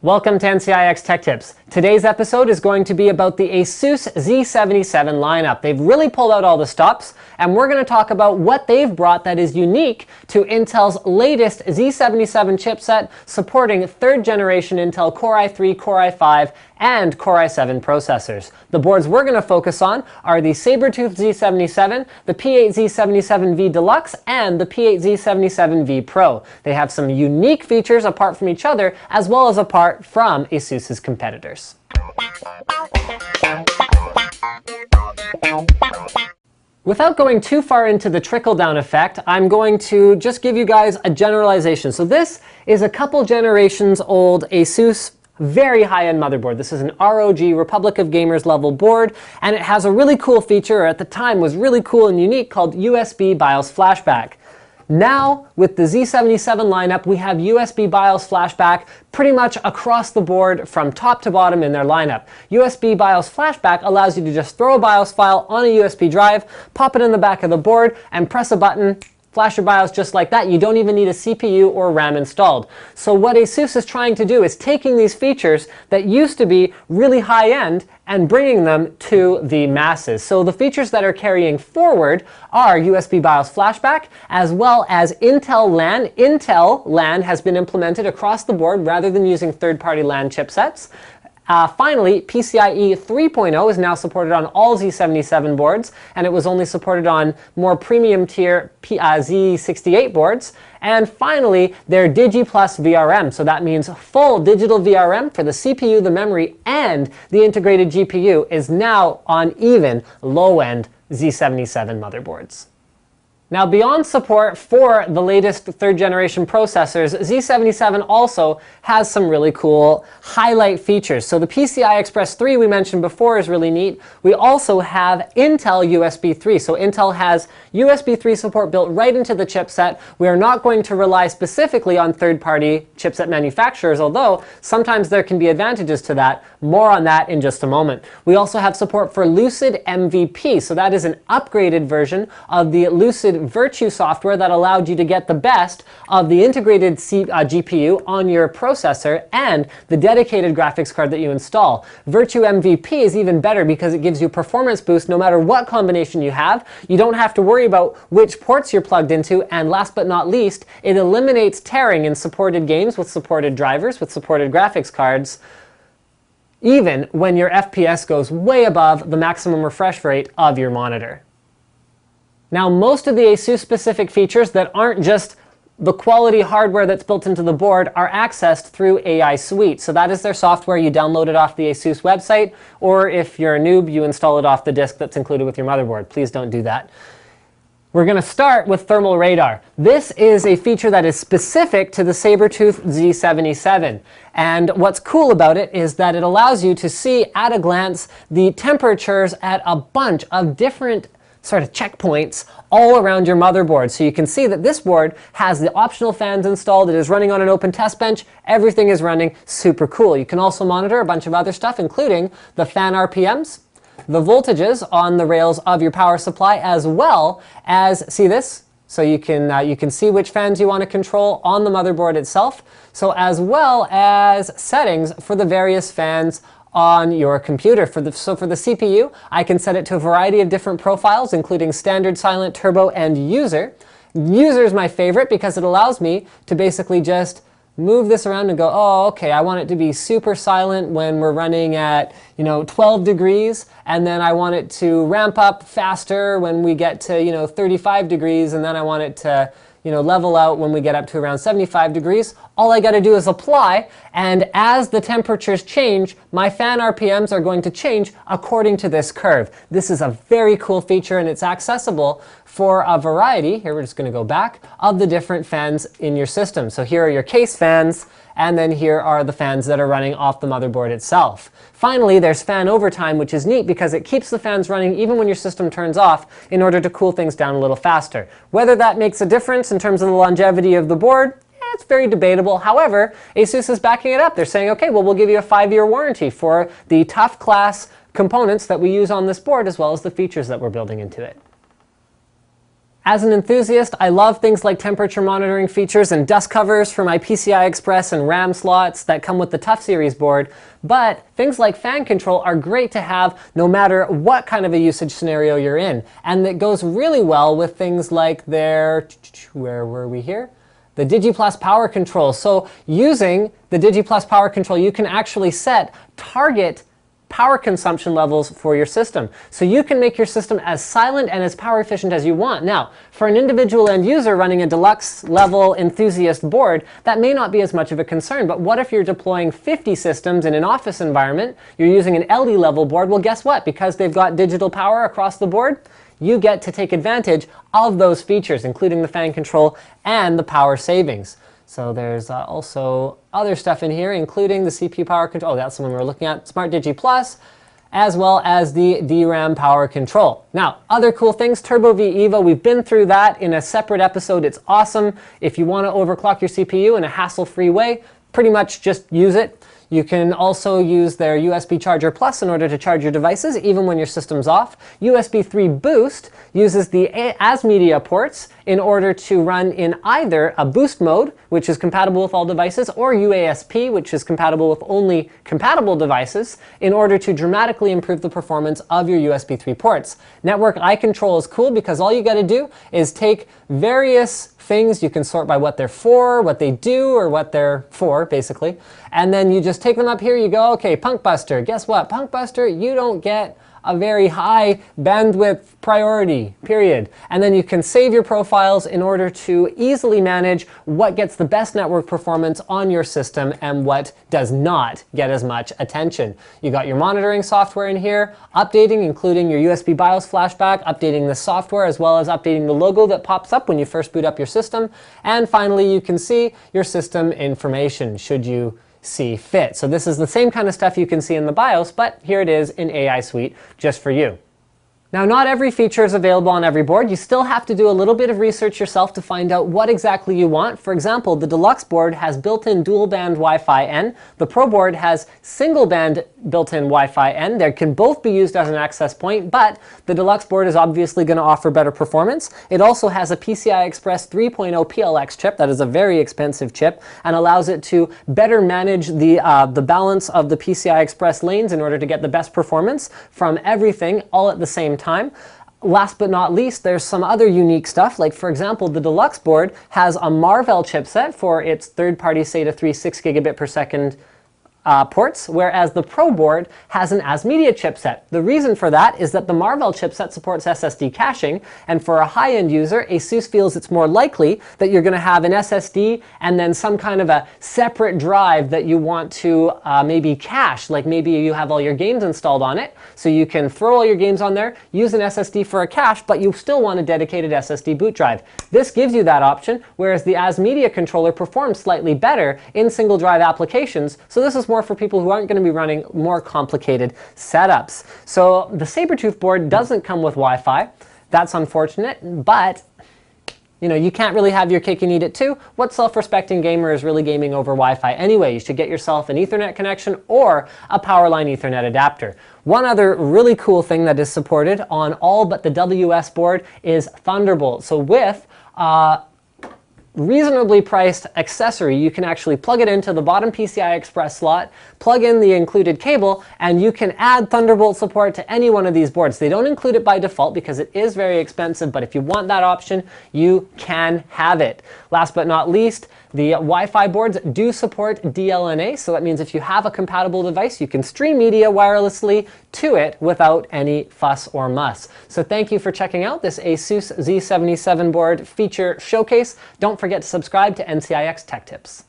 Welcome to NCIX Tech Tips. Today's episode is going to be about the Asus Z77 lineup. They've really pulled out all the stops, and we're going to talk about what they've brought that is unique to Intel's latest Z77 chipset supporting 3rd generation Intel Core i3, Core i5, and Core i7 processors. The boards we're going to focus on are the Sabertooth Z77, the P8 Z77V Deluxe, and the P8 Z77V Pro. They have some unique features apart from each other, as well as apart from Asus's competitors. Without going too far into the trickle-down effect, I'm going to just give you guys a generalization. So this is a couple generations old Asus very high-end motherboard. This is an ROG, Republic of Gamers level board, and it has a really cool feature, or at the time was really cool and unique, called USB BIOS flashback. Now, with the Z77 lineup, we have USB BIOS flashback pretty much across the board from top to bottom in their lineup. USB BIOS flashback allows you to just throw a BIOS file on a USB drive, pop it in the back of the board, and press a button, flash your BIOS just like that. You don't even need a CPU or RAM installed. So what Asus is trying to do is taking these features that used to be really high-end and bringing them to the masses. So the features that are carrying forward are USB BIOS flashback, as well as Intel LAN. Intel LAN has been implemented across the board rather than using third-party LAN chipsets. Finally, PCIe 3.0 is now supported on all Z77 boards, and it was only supported on more premium tier Z68 boards. And finally, their Digi Plus VRM. So that means full digital VRM for the CPU, the memory, and the integrated GPU is now on even low-end Z77 motherboards. Now, beyond support for the latest 3rd generation processors, Z77 also has some really cool highlight features. So the PCI Express 3 we mentioned before is really neat. We also have Intel USB 3. So Intel has USB 3 support built right into the chipset. We are not going to rely specifically on third-party chipset manufacturers, although sometimes there can be advantages to that. More on that in just a moment. We also have support for Lucid MVP. So that is an upgraded version of the Lucid Virtue software that allowed you to get the best of the integrated GPU on your processor and the dedicated graphics card that you install. Virtue MVP is even better because it gives you performance boost no matter what combination you have. You don't have to worry about which ports you're plugged into, and last but not least, it eliminates tearing in supported games with supported drivers, with supported graphics cards, even when your FPS goes way above the maximum refresh rate of your monitor. Now, most of the Asus-specific features that aren't just the quality hardware that's built into the board are accessed through AI Suite. So that is their software. You download it off the Asus website, or if you're a noob, you install it off the disk that's included with your motherboard. Please don't do that. We're going to start with thermal radar. This is a feature that is specific to the Sabertooth Z77. And what's cool about it is that it allows you to see at a glance the temperatures at a bunch of different sort of checkpoints all around your motherboard. So you can see that this board has the optional fans installed. It is running on an open test bench. Everything is running super cool. You can also monitor a bunch of other stuff, including the fan RPMs, the voltages on the rails of your power supply, as well as, see this? So you can see which fans you want to control on the motherboard itself. So as well as settings for the various fans on your computer. So for the CPU, I can set it to a variety of different profiles, including standard, silent, turbo, and user. User is my favorite because it allows me to basically just move this around and go, oh, okay, I want it to be super silent when we're running at 12 degrees, and then I want it to ramp up faster when we get to 35 degrees, and then I want it to level out when we get up to around 75 degrees. All I got to do is apply, and as the temperatures change, my fan RPMs are going to change according to this curve. This is a very cool feature, and it's accessible for a variety, here we're just going to go back, of the different fans in your system. So here are your case fans, and then here are the fans that are running off the motherboard itself. Finally, there's fan overtime, which is neat because it keeps the fans running even when your system turns off in order to cool things down a little faster. Whether that makes a difference in terms of the longevity of the board, it's very debatable. However, Asus is backing it up. They're saying, okay, well, we'll give you a 5-year warranty for the tough class components that we use on this board, as well as the features that we're building into it. As an enthusiast, I love things like temperature monitoring features and dust covers for my PCI Express and RAM slots that come with the TUF Series board, but things like fan control are great to have no matter what kind of a usage scenario you're in. And it goes really well with things like their, where were we here? The DigiPlus power control. So using the DigiPlus power control, you can actually set target power consumption levels for your system. So you can make your system as silent and as power efficient as you want. Now, for an individual end user running a deluxe level enthusiast board, that may not be as much of a concern, but what if you're deploying 50 systems in an office environment, you're using an LE level board? Well, guess what? Because they've got digital power across the board, you get to take advantage of those features, including the fan control and the power savings. So there's also other stuff in here, including the CPU power control. Oh, that's the one we're looking at, Smart Digi Plus, as well as the DRAM power control. Now, other cool things, Turbo V Evo, we've been through that in a separate episode. It's awesome. If you want to overclock your CPU in a hassle-free way, pretty much just use it. You can also use their USB Charger Plus in order to charge your devices even when your system's off. USB 3 Boost uses the AS-Media ports in order to run in either a boost mode, which is compatible with all devices, or UASP, which is compatible with only compatible devices, in order to dramatically improve the performance of your USB 3 ports. Network eye control is cool because all you got to do is take various things, you can sort by what they're for, what they do, or what they're for, basically. And then you just take them up here, you go, okay, Punk Buster. Guess what? Punk Buster, you don't get a very high bandwidth priority, period. And then you can save your profiles in order to easily manage what gets the best network performance on your system and what does not get as much attention. You got your monitoring software in here, updating, including your USB BIOS flashback, updating the software, as well as updating the logo that pops up when you first boot up your system. And finally, you can see your system information, should you see fit. So this is the same kind of stuff you can see in the BIOS, but here it is in AI Suite just for you. Now, not every feature is available on every board. You still have to do a little bit of research yourself to find out what exactly you want. For example, the Deluxe board has built-in dual-band Wi-Fi N. The Pro board has single-band built-in Wi-Fi N. They can both be used as an access point, but the Deluxe board is obviously going to offer better performance. It also has a PCI Express 3.0 PLX chip. That is a very expensive chip and allows it to better manage the balance of the PCI Express lanes in order to get the best performance from everything all at the same time. Last but not least, there's some other unique stuff, like for example, the Deluxe board has a Marvell chipset for its third-party SATA 3 6 gigabit per second ports, whereas the Pro board has an AS-Media chipset. The reason for that is that the Marvell chipset supports SSD caching, and for a high-end user, Asus feels it's more likely that you're going to have an SSD and then some kind of a separate drive that you want to maybe cache, like maybe you have all your games installed on it, so you can throw all your games on there, use an SSD for a cache, but you still want a dedicated SSD boot drive. This gives you that option, whereas the AS-Media controller performs slightly better in single drive applications, so this is more for people who aren't going to be running more complicated setups. So the Sabertooth board doesn't come with Wi-Fi. That's unfortunate, but you can't really have your cake and eat it too. What self-respecting gamer is really gaming over Wi-Fi anyway? You should get yourself an Ethernet connection or a Powerline Ethernet adapter. One other really cool thing that is supported on all but the WS board is Thunderbolt. So with reasonably priced accessory, you can actually plug it into the bottom PCI Express slot, plug in the included cable, and you can add Thunderbolt support to any one of these boards. They don't include it by default because it is very expensive, but if you want that option, you can have it. Last but not least, the Wi-Fi boards do support DLNA, so that means if you have a compatible device, you can stream media wirelessly to it without any fuss or muss. So thank you for checking out this Asus Z77 board feature showcase. Don't forget to subscribe to NCIX Tech Tips.